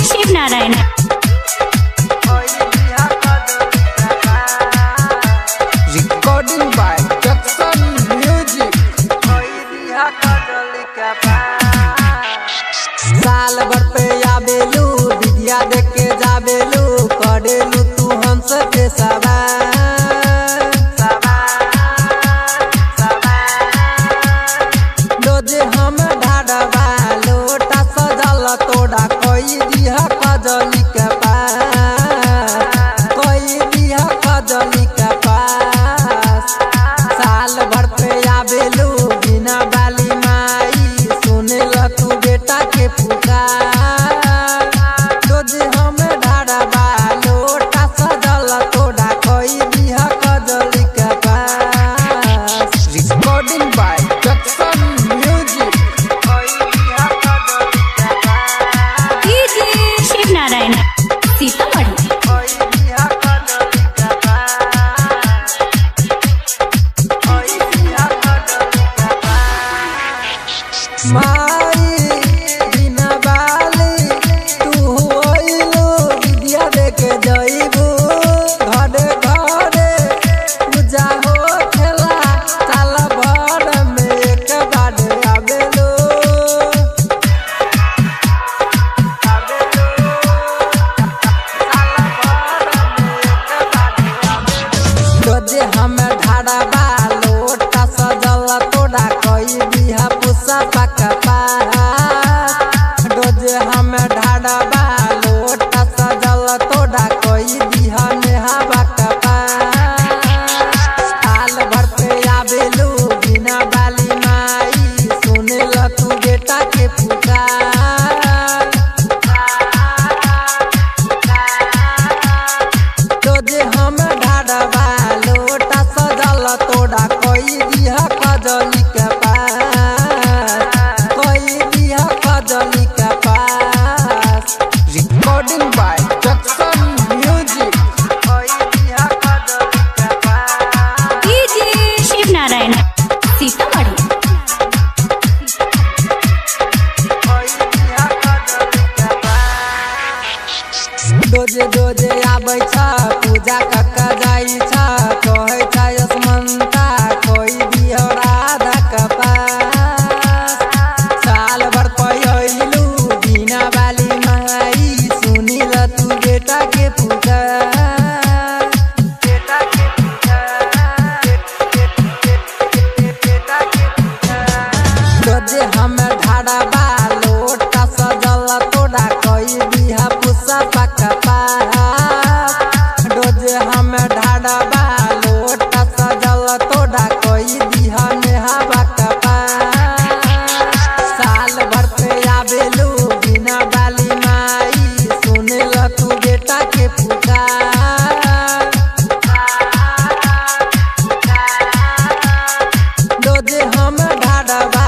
Shivnarayan recording by Jackson music. साल भर पे आवेलू विद्या देख के जावेलू करेलू तू हमसे के सवाल रोजे हम ढाडवा लोटा सजल तोड़ा कोई दिया कजली के पास कोई दिया कजली के पास। साल भर पे आवेलू बिना बाली माई सुने ल तू बेटा के पुकार रोजे हम ढाडवा लोटा सजल तोड़ा कोई दिया कजली के पास। Recording by Jackson music. Shivnarayan Sitamarhi माई बिना बाली तू होइलो विद्या देके जइबू घरे घरे पूजा हो खेला साल भर में एक बार आवेलो रोजे हम ढाडवा लोटा सजल तोड़ा कोई बिहा पुसा पका पास रोजे हम ढाडवा लोटा सजल तोड़ा कोई बिहा नेहावा का पास। साल भर पे आवेलू बिना बाली माई सुने ल तू बेटा के पुकार रोजे हम ढाडवा लोटा सजल तोड़ा कोई दिया कजली के पास कोई दिया कजली के पास। Recording by Jackson music. Shivnarayan Sitamarhi दोजे दोजे आबै छ पूजा कक्का जाइ छ कहै छ यसमंता कोई दियो राधा के पास। साल भर पयलू बिना बाली माई सुनी ल तू बेटा के पुकार रोजे हम ढाडवा लोटा सजल तोड़ा कोई बिहा पुसा पका पास रोजे हम ढाडवा लोटा सजल तोड़ा कोई दिहा नेहावा का पास। साल भर पे आवेलू बिना बाली माई सुने ल तू बेटा के पुकार रोजे हम ढाडवा